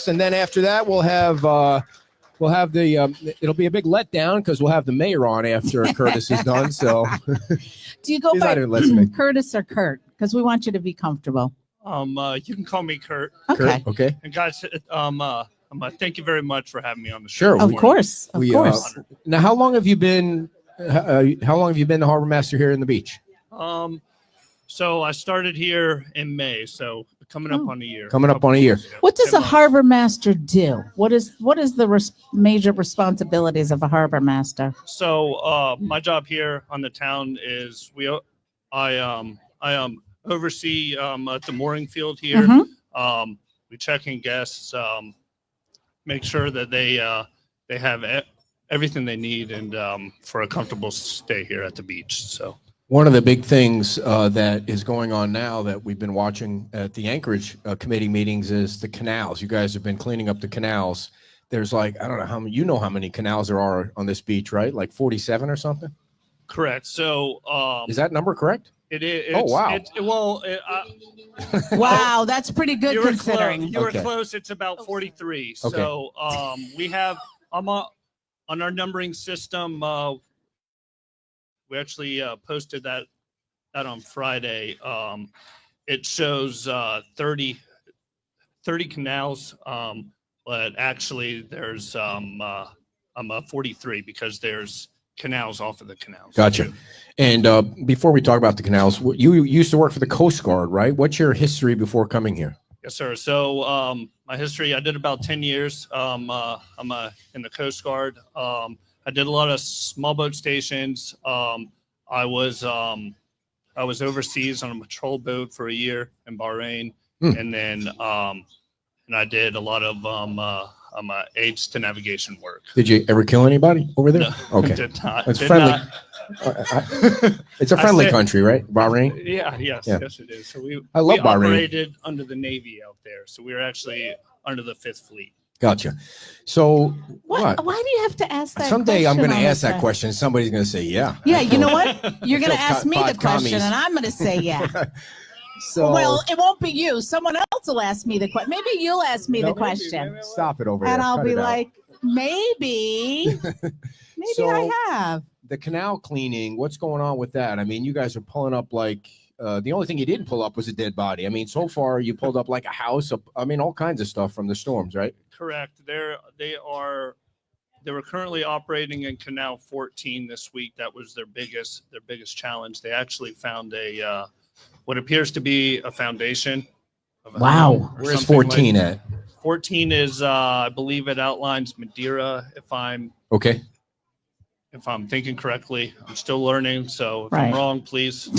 and then after that we'll have the it'll be a big letdown because we'll have the mayor on after Curtis is done. So do you go he's by not even listening. Curtis or Kurt? Because we want you to be comfortable. You can call me Kurt. Okay. Kurt, okay. And guys, thank you very much for having me on the show. Sure. Of course. Of course. Now, how long have you been? How long have you been the Harbormaster here in the beach? So I started here in May, so coming up on a year. Coming up on a year. What does a Harbormaster do? What is the major responsibilities of a Harbormaster? So my job here on the town is I oversee at the mooring field here. Mm-hmm. We check in guests, make sure that they have everything they need and for a comfortable stay here at the beach. So. One of the big things that is going on now that we've been watching at the Anchorage committee meetings is the canals. You guys have been cleaning up the canals. There's I don't know how many, how many canals there are on this beach, right? Like 47 or something? Correct. So is that number correct? It is. Oh, wow. Wow, that's pretty good considering. You were close. It's about 43. Okay. So we have on our numbering system. We actually posted that on Friday. It shows 30 canals, but actually there's 43 because there's canals off of the canals. Gotcha. And before we talk about the canals, you used to work for the Coast Guard, right? What's your history before coming here? Yes, sir. So my history, I did about 10 years. I'm in the Coast Guard. I did a lot of small boat stations. I was overseas on a patrol boat for a year in Bahrain, and then and I did a lot of aids to navigation work. Did you ever kill anybody over there? No, Okay, did not. it's Did friendly. not. It's a friendly country, right? Bahrain. Yes, it is. So I love we Bahrain. operated under the Navy out there, so we were actually under the 5th Fleet. Gotcha. So what? Why do you have to ask that? Someday I'm going to ask that question. question. Somebody's going to say, yeah. Yeah, you know what? You're going to Kills ask me the 5 question, commies. and I'm going to say yeah. So Well, it won't be you. Someone else will ask me the question. Maybe you'll ask me the question, stop it over there. and I'll Cut be it out. like, maybe So- I have. The canal cleaning, what's going on with that? I mean, you guys are pulling up the only thing you didn't pull up was a dead body. I mean, so far you pulled up like a house, all kinds of stuff from the storms, right? Correct. They were currently operating in Canal 14 this week. That was their biggest challenge. They actually found what appears to be a foundation. Of a Wow. home or Where's something 14 at? 14 is, I believe it outlines Madeira. If I'm thinking correctly, I'm still learning. So if I'm wrong, please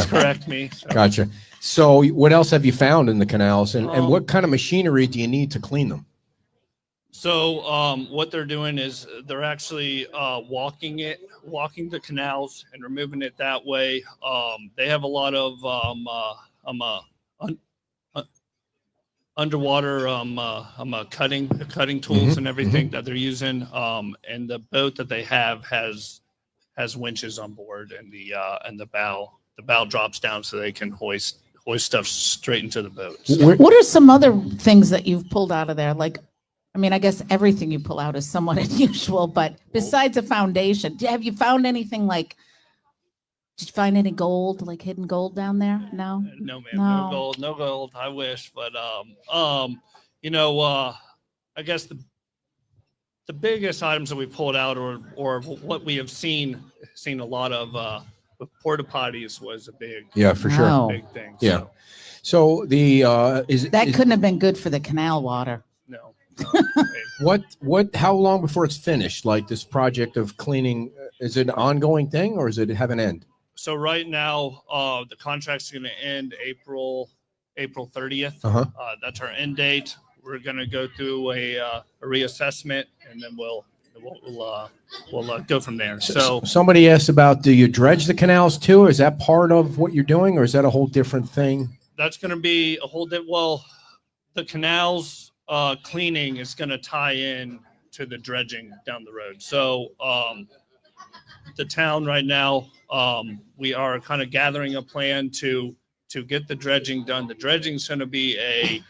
correct me. So. Gotcha. So what else have you found in the canals, and what kind of machinery do you need to clean them? So what they're doing is they're actually walking the canals and removing it that way. They have a lot of underwater cutting tools and everything that they're using. And the boat that they have has winches on board, and the bow drops down so they can hoist stuff straight into the boat. So. What are some other things that you've pulled out of there? I guess everything you pull out is somewhat unusual, but besides a foundation, have you found anything did you find any gold, like hidden gold down there? No? No, ma'am. No gold. I wish, but I guess the biggest items that we pulled out or what we have seen a lot of with porta potties was a big big thing. Yeah. So that couldn't have been good for the canal water. No. How long before it's finished? Like this project of cleaning, is it an ongoing thing or does it have an end? So right now, the contract's going to end April 30th. That's our end date. We're going to go through a reassessment, and then we'll go from there. So somebody asked about, do you dredge the canals too? Is that part of what you're doing, or is that a whole different thing? That's going to be a whole the canals cleaning is going to tie in to the dredging down the road. So the town right now, we are kind of gathering a plan to get the dredging done. The dredging is going to be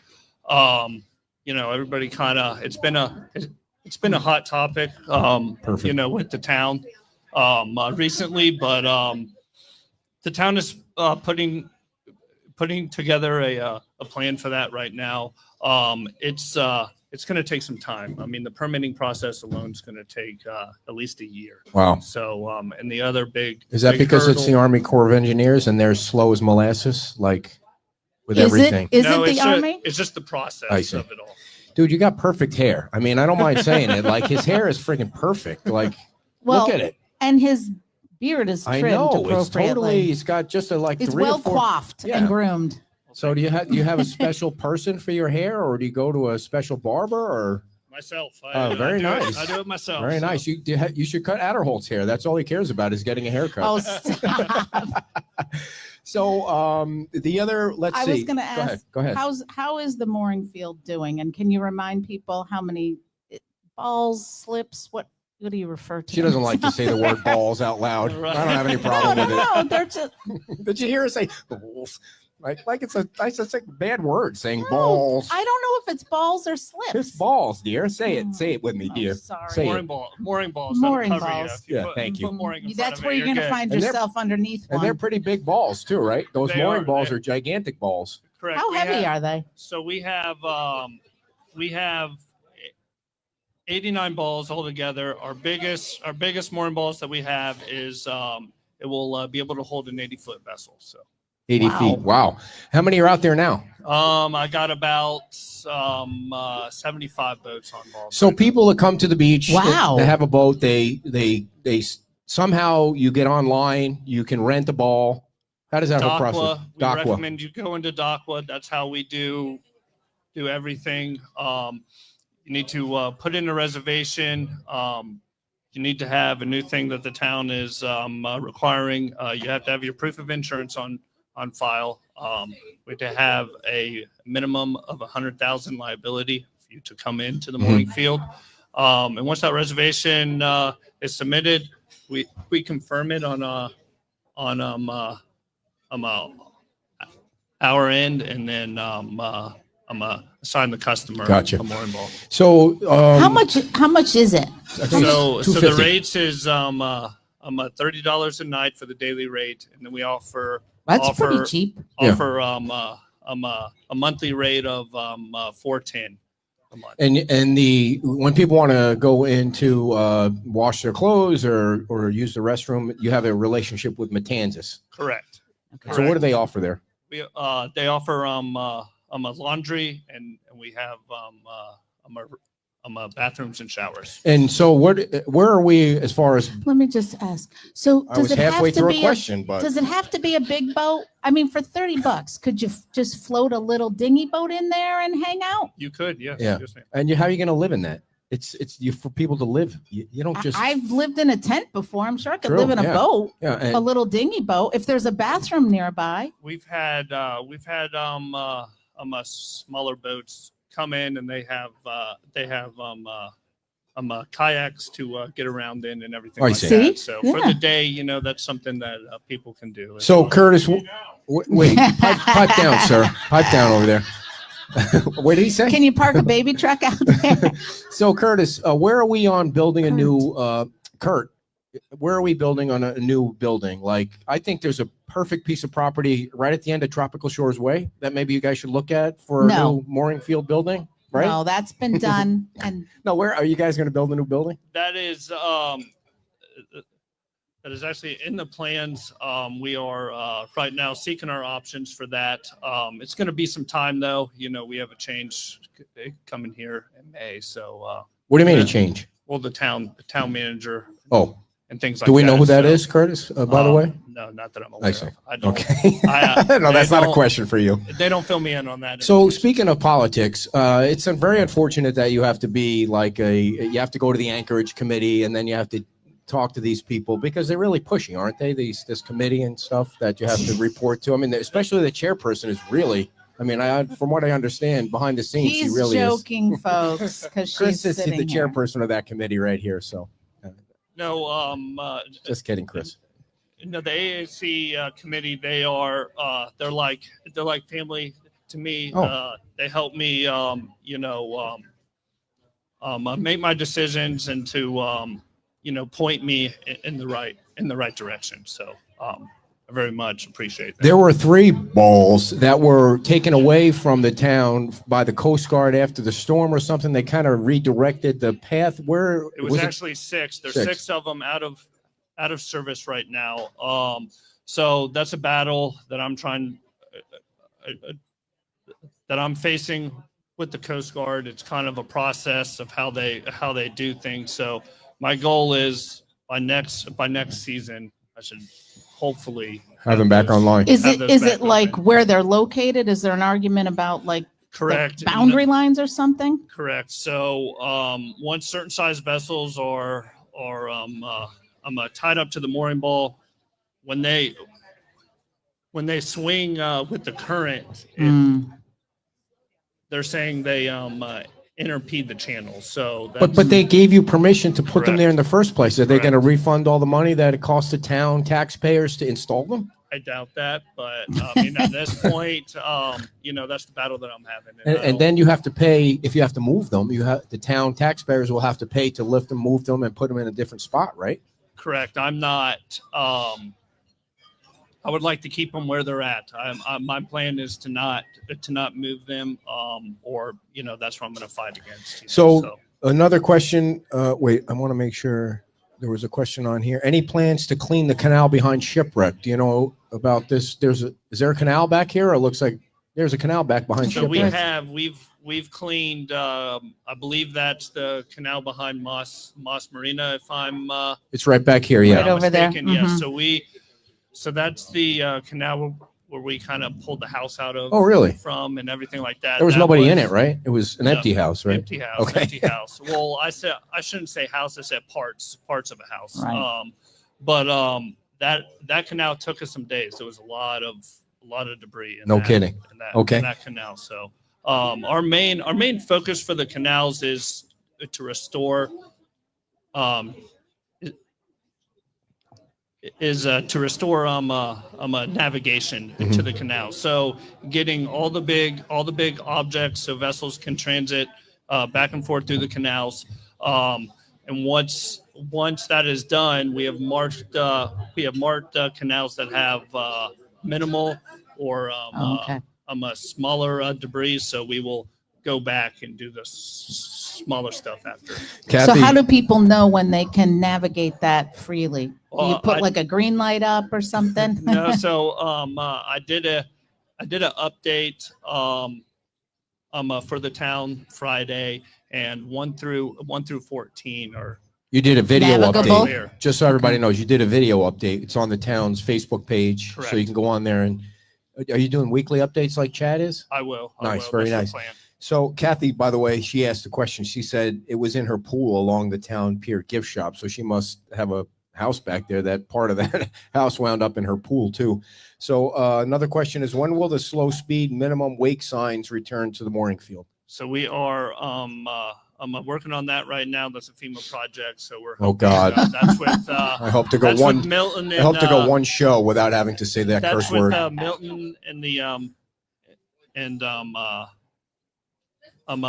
everybody kind of, it's been a hot topic, Perfect. with the town, recently, but, the town is, putting together a plan for that right now. It's going to take some time. I mean, the permitting process alone is going to take at least a year. Wow. So, and the other big Is that big because it's the hurdle- Army Corps of Engineers and they're slow as molasses, like with Is everything? Is No, it it's the Army? It's just the I process see. of it all. Dude, you got perfect hair. I mean, I don't mind saying it. Like his hair is freaking perfect. Like, Well, look at it. and his beard is I trimmed know it's appropriately. totally. He's got just like It's 3 or well 4. coiffed Yeah. and groomed. So do you have a special person for your hair, or do you go to a special barber, or? Myself. Oh, very nice. I do it myself. Very so. nice. You should cut Adderholt's hair. That's all he cares about is getting a haircut. Oh, stop. So the other, let's I see. was going to ask, Go ahead. how is the mooring field doing? And can you remind people how many balls, slips, what do you refer to? She doesn't like to say the word balls out loud. Right. I don't have any No, problem with it. no, they're just Did you hear her say balls? Like it's a bad word saying No, balls. I don't know if it's balls or slips. It's balls, dear. Say it. Say it with me, Oh, dear. sorry. Say Mooring it. balls. Mooring that'll cover you. balls. If you Yeah, put- thank you. put mooring in front That's of where it, you're going to good. find And they're- yourself underneath And they're one. pretty big balls too, right? Those They mooring are. balls They- are gigantic balls. Correct. How heavy are they? So we have 89 balls altogether. Our biggest mooring balls that we have is it will be able to hold an 80-foot vessel. So 80 Wow. feet. Wow. How many are out there now? I got about 75 boats on balls. So people that come to the beach, Wow. they have a boat. They somehow you get online. You can rent a ball. How does that whole process? We recommend you go into Docwa. That's how we do everything. You need to put in a reservation. You need to have a new thing that the town is requiring. You have to have your proof of insurance on file. We have to have a minimum of 100,000 liability for you to come into the mooring field. And once that reservation is submitted, we confirm it on our end, and then assign the customer Gotcha. a mooring ball. So How much is it? I think So it's the $250. rates is $30 a night for the daily rate, and then we offer That's pretty cheap. Yeah. a monthly rate of $410 a month. And when people want to go into wash their clothes or use the restroom, you have a relationship with Matanzas. Correct. So what do they offer there? They offer a laundry, and we have bathrooms and showers. And so where are we as far as? Let me just ask. So I was does it have halfway to through a be question, but does it have to be a big boat? I mean, for $30, could you just float a little dinghy boat in there and hang out? You could, yes. Yeah. Yes, ma'am. and how are you going to live in that? It's you for people to live. You don't just I've lived in a tent before. I'm sure I could True, live in a yeah. boat, yeah. a And, little dinghy boat. If there's a bathroom nearby, We've had smaller boats come in, and they have kayaks to get around in and everything I like see. that. See? So for Yeah. the day, that's something that people can do. so Curtis, wait, pipe down, sir. Pipe down over there. What did he say? can you park a baby truck out there? So Curtis, where are we on building a new Kurt? Where are we building on a new building? Like, I think there's a perfect piece of property right at the end of Tropical Shores Way that maybe you guys should look at for a No. new mooring field building, right? No, that's been done. And No, where are you guys going to build a new building? That is actually in the plans. We are right now seeking our options for that. It's going to be some time though. We have a change coming here in May. So, What do you mean Yeah. a change? well, the town manager Oh, and things like that. do we know who that So, is, Curtis? By the way, no, not that I'm aware see. of. I don't. okay. I, No, that's they not a don't- question for you. They don't fill me in on that. So speaking of politics, it's very unfortunate that you have to be like you have to go to the Anchorage committee and then you have to talk to these people because they're really pushing, aren't they? This committee and stuff that you have to report to. I mean, especially the chairperson is really. I mean, from what I understand, behind the scenes, she he's really joking, folks, because Chris she's is the sitting here. chairperson of that committee right here. So No, just kidding, Chris. the AAC committee, they're like family. to me. Oh. They help me, make my decisions and to, point me in the right direction. So I very much appreciate that. There were 3 balls that were taken away from the town by the Coast Guard after the storm or something. They kind of redirected the path. Where it was actually 6. There's 6 of them out of service right now. So that's a battle that I'm trying that I'm facing with the Coast Guard. It's kind of a process of how they do things. So my goal is by next season, I should hopefully have them back online. Is it like open. where they're located? Is there an argument about like Correct boundary lines or something? Correct. So once certain size vessels are tied up to the mooring ball, when they swing with the current, they're saying they interpede the channel. So but they gave you permission to put them there in the first place. Are they going to Correct. refund all the money that it cost the town taxpayers to install them? I doubt that, but at this point, that's the battle that I'm having. And then you have to pay if you have to move them. The town taxpayers will have to pay to lift them, move them, and put them in a different spot, right? Correct. I'm not. I would like to keep them where they're at. My plan is to not move them, or that's what I'm going to fight against. So another question. Wait, I want to make sure there was a question on here. Any plans to clean the canal behind Shipwreck? Do you know about this? Is there a canal back here? Or it looks like there's a canal back behind Shipwreck. We've cleaned. I believe that's the canal behind Moss Marina. If I'm. It's right back here. Yeah. Right over there. Yes. So that's the canal where we kind of pulled the house out of. Oh, really? From and everything like that. There was nobody in it, right? It was an empty house, right? Empty house. Okay. Empty house. Well, I shouldn't say house. I said parts of a house. Right. That canal took us some days. There was a lot of debris. No kidding. In that canal. So our main focus for the canals is to restore. Navigation to the canal. So getting all the big objects so vessels can transit back and forth through the canals. And once that is done, we have marked canals that have minimal or smaller debris. So we will go back and do the smaller stuff after. Kathy, so how do people know when they can navigate that freely? Do you put like a green light up or something? No, so I did an update for the town Friday, and 1 through 14 are. You did a video Navigable? update. Just so everybody knows, you did a video update. It's on the town's Facebook page, Correct. so you can go on there. And are you doing weekly updates like Chad is? I will. Nice, very That's nice. the plan. So Kathy, by the way, she asked a question. She said it was in her pool along the town pier gift shop. So she must have a house back there. That part of that house wound up in her pool too. So another question is, when will the slow speed minimum wake signs return to the mooring field? So we are I'm working on that right now. That's a FEMA project. So we're Oh God. That's with I hope to go that's one. with Milton. I hope to go one show without having to say that That's curse with word. Milton and the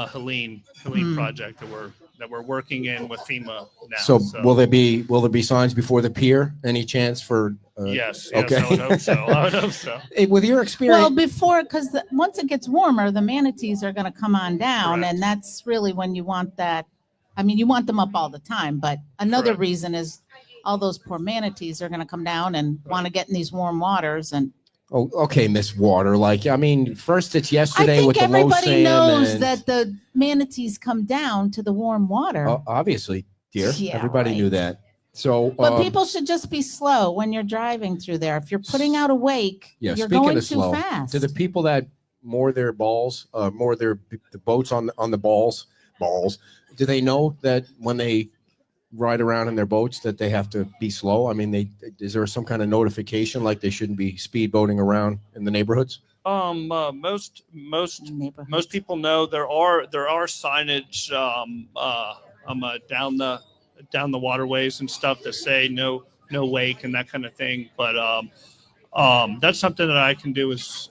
Helene project that we're working in with FEMA now. So will there be signs before the pier? Any chance for? Yes. Okay. I would hope so. With your experience. Well, because once it gets warmer, the manatees are going to come on down, Correct. and that's really when you want that. I mean, you want them up all the time, but another Correct. reason is all those poor manatees are going to come down and want to get in these warm waters. And Oh, okay, Miss Water. Like, I mean, first it's yesterday with the low everybody sand. knows and, that the manatees come down to the warm water. obviously, dear. Yeah, Everybody knew right. that. So, But people should just be slow when you're driving through there. If you're putting out a wake, yeah. you're Speaking going of too slow, fast. to the people that moor their balls, the boats on the balls, do they know that when they ride around in their boats that they have to be slow? I mean, is there some kind of notification like they shouldn't be speedboating around in the neighborhoods? Most Neighborhood. people know there are signage down the waterways and stuff that say no wake and that kind of thing. But that's something that I can do is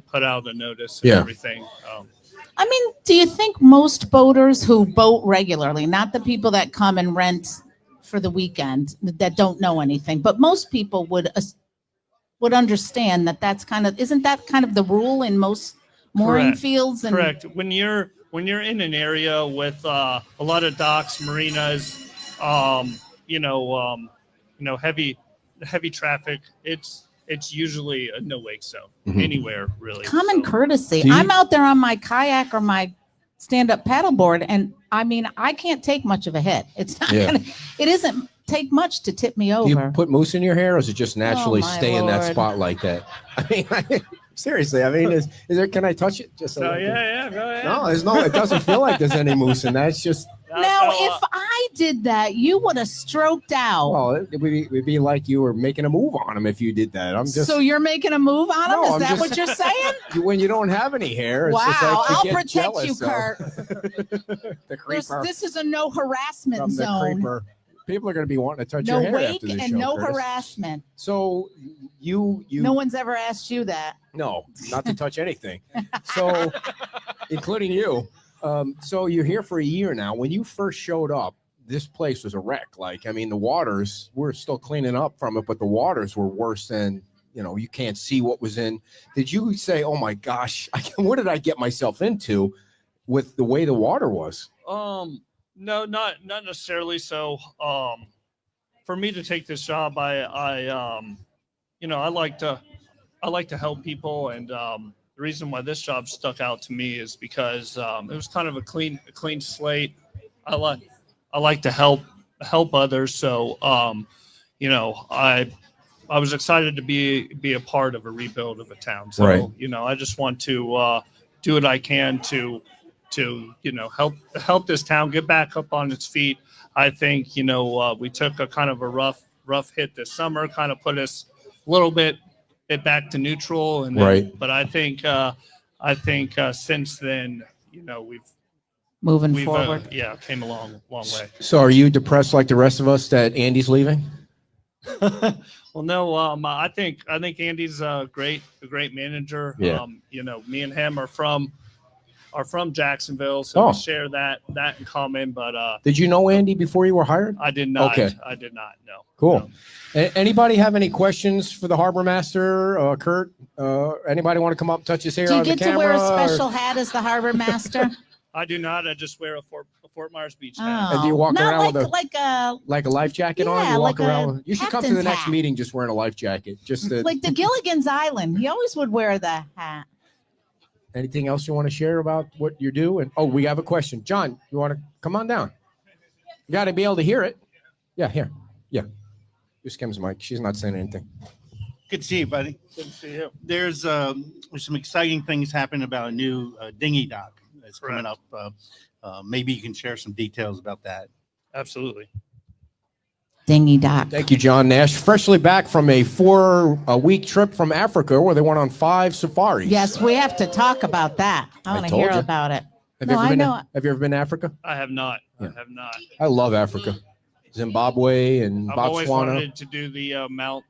put out a notice and Yeah. everything. I mean, do you think most boaters who boat regularly, not the people that come and rent for the weekend that don't know anything, but most people would understand that that's kind of, isn't that kind of the rule in most mooring Correct. fields? And Correct. When you're in an area with a lot of docks, marinas, heavy traffic, it's usually a no wake zone anywhere really. common So, courtesy. Do you- I'm out there on my kayak or my stand-up paddleboard, and I mean, I can't take much of a hit. It's not Yeah. gonna, it isn't take much to tip me Do you over. put mousse in your hair, or does it just naturally my stay in that Lord. spot like that? I mean, seriously. I mean, is there? Can I touch it? Just a so little bit? yeah, go ahead. No, there's no. It doesn't feel like there's any mousse in that. It's just. Now, So, if I did that, you would have stroked out. Well, it'd be like you were making a move on him if you did that. I'm just. So you're making a move on him? No, Is I'm that just- what you're saying? When you don't have any hair, it's Wow, just like you I'll get protect jealous you, of Kurt. the creeper This is a no harassment from the zone. creeper. People are going to be wanting to touch No your hair wake after this and show, no Curtis. harassment. So you No one's ever asked you that. no, not to touch anything. So, including you. So you're here for a year now. When you first showed up, this place was a wreck. Like, I mean, the waters, we're still cleaning up from it, but the waters were worse than, you can't see what was in. Did you say, oh my gosh, what did I get myself into with the way the water was? No, not necessarily. So, for me to take this job, I like to help people, and the reason why this job stuck out to me is because it was kind of a clean slate. I like to help others, so I was excited to be a part of a rebuild of a town. So Right. I just want to do what I can to help this town get back up on its feet. I think we took a kind of a rough hit this summer, kind of put us a little bit back to neutral, and then, Right. But I think since then we've Moving forward. came a long way. So are you depressed like the rest of us that Andy's leaving? Well, no, I think Andy's a great manager. Yeah. Me and him are from Jacksonville, so Oh. we share that in common. But Did you know Andy before you were hired? I did not. Okay. I did not. No. Cool. No. Anybody have any questions for the Harbormaster, Kurt? Anybody want to come up and touch his hair Do you on the get camera? to wear a or- special hat as the harbor master? I do not. I just wear a Fort Myers Beach Oh, hat. And do you walk not around like, with a- like a Like a life jacket on? Yeah, You walk like a around. You should come to the captain's next hat. meeting just wearing a life jacket. Just to, like the Gilligan's Island? He always would wear the hat. anything else you want to share about what you do? And we have a question. John, you want to come on down? You got to be able to hear it. Yeah, here. Yeah. Here's Kim's mic. She's not saying anything. Good to see you, buddy. Good to see you. There's some exciting things happening about a new dinghy dock that's coming Correct. up. Maybe you can share some details about that. Absolutely. Dinghy dock. Thank you, John Nash. Freshly back from a 4-week trip from Africa where they went on 5 safaris. Yes, we have to talk about that. I I want to told hear you. about it. Have No, you ever I been know. have you ever been to Africa? I have not. Yeah. I have not. I love Africa. Zimbabwe and I've always Botswana. wanted to do the Mount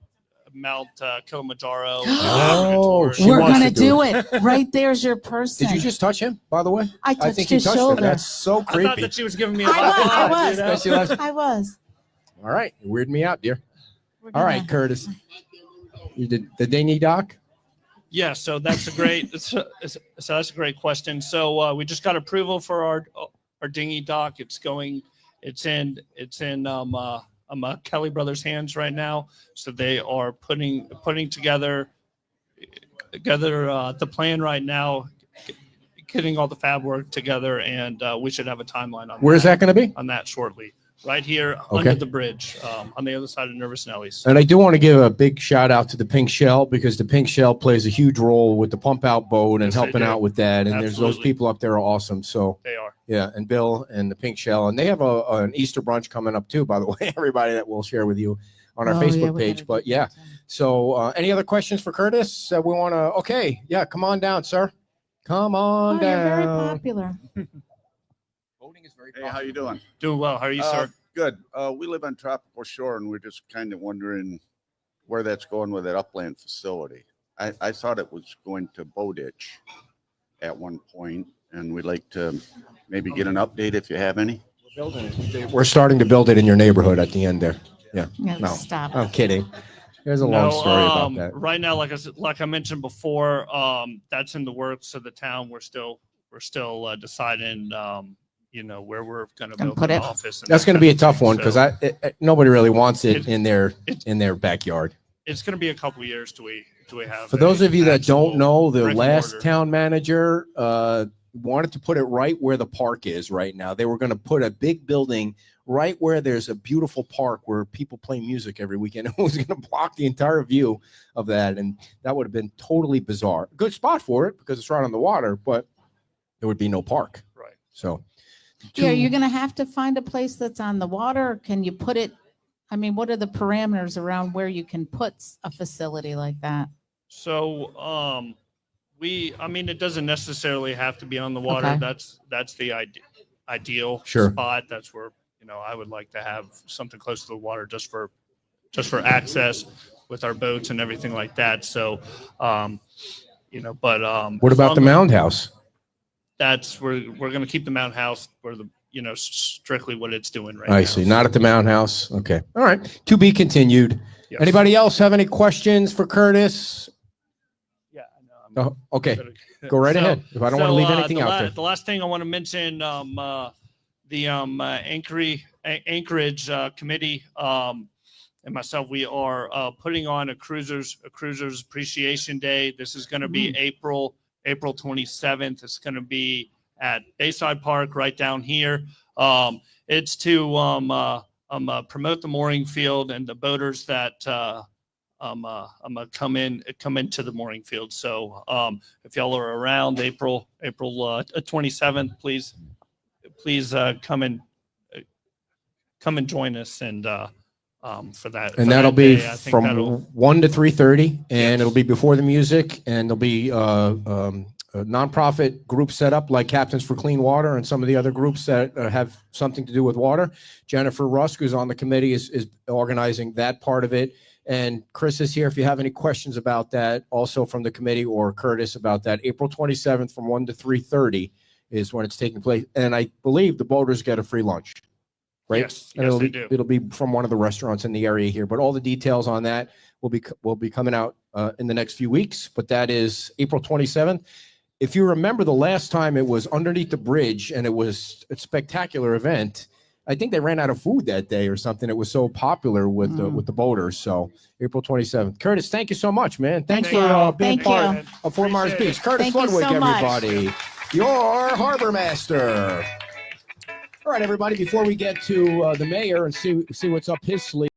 Kilimanjaro. Oh, tour. she We're wants gonna to do do it. Right there's your person. Did you just touch him, by the way? I touched think his you touched shoulder. him. That's so I thought creepy. that she was giving me a I high was, I five, was. you know? She loves- I was. All right. You weirded me out, dear. We're All right, gonna- Curtis. You did the dinghy dock? Yeah, so that's a great that's a great question. So we just got approval for our dinghy dock. It's in Kelly Brothers' hands right now. So they are putting together the plan right now, getting all the fab work together, and we should have a timeline on Where's that going to be? on that shortly. Right here Okay. under the bridge, on the other side of Nervous Nellies. And I do want to give a big shout out to the Pink Shell because the Pink Shell plays a huge role with the pump out boat and Yes, they helping do. out with that. And there's those Absolutely. people up there are awesome. So They are. yeah, and Bill and the Pink Shell, and they have an Easter brunch coming up too. By the way, everybody that we'll share with you on our Oh, yeah, Facebook we page. gotta But do yeah, that too. so any other questions for Curtis? We want to. Okay, yeah, come on down, sir. Come on Oh, you're very down. popular. Voting is very Hey, how you doing? Doing well. How are you, sir? Good. We live on Tropical Shore, and we're just kind of wondering where that's going with that upland facility. I thought it was going to Bowditch at one point, and we'd like to maybe get an update if you have any. We're starting to build it in your neighborhood at the end there. Yeah. Yeah, No, stop. I'm kidding. There's a long story about that. Right now, like I mentioned before, that's in the works of the town. We're still deciding, where we're going to Gonna build put an it. office. And That's that going to be a kind of tough thing. one So because nobody really wants it in their backyard. it's going to be a couple years till we have. For those of you that don't know, the brick and last mortar. town manager wanted to put it right where the park is right now. They were going to put a big building right where there's a beautiful park where people play music every weekend. It was going to block the entire view of that, and that would have been totally bizarre. Good spot for it because it's right on the water, but there would be no park. Right. So, Yeah, you're going to have to find a place that's on the water. Or can you put it? I mean, what are the parameters around where you can put a facility like that? So, it doesn't necessarily have to be on the water. Okay. That's the ideal Sure. spot. That's where, I would like to have something close to the water just for access with our boats and everything like that. So, what as about the long- Mound House? That's we're going to keep the Mound House for the, strictly what it's doing right now. I see. Not at the Mound House. Okay. All right. To be continued. Yes. Anybody else have any questions for Curtis? Yeah. I know. Oh, okay. I'm- Go right So- ahead. If I don't want to leave anything the out there. The last thing I want to mention, the Anchorage committee and myself, we are putting on a cruisers appreciation day. This is going to be April 27th. It's going to be at Bayside Park right down here. It's to promote the mooring field and the boaters that come into the mooring field. So if y'all are around April 27th, please come and join us and for that. And for that'll that be day. I think from that'll- 1 to 3:30, and Yes. it'll be before the music, and there'll be a nonprofit group set up like Captains for Clean Water and some of the other groups that have something to do with water. Jennifer Rusk, who's on the committee, is organizing that part of it. And Chris is here if you have any questions about that, also from the committee, or Curtis about that. April 27th from 1 to 3:30 is when it's taking place. And I believe the boaters get a free lunch, right? Yes, And yes, they do. It'll be from one of the restaurants in the area here, but all the details on that will be coming out in the next few weeks. But that is April 27th. If you remember the last time it was underneath the bridge and it was a spectacular event, I think they ran out of food that day or something. It was so popular with the boaters. So April 27th. Curtis, thank you so much, man. Thanks Thank for you. being Thank part you. of Fort Myers Appreciate Beach. Curtis Thank you Ludwig, so much. everybody. Your Harbormaster. All right, everybody, before we get to the mayor and see what's up his sleeve.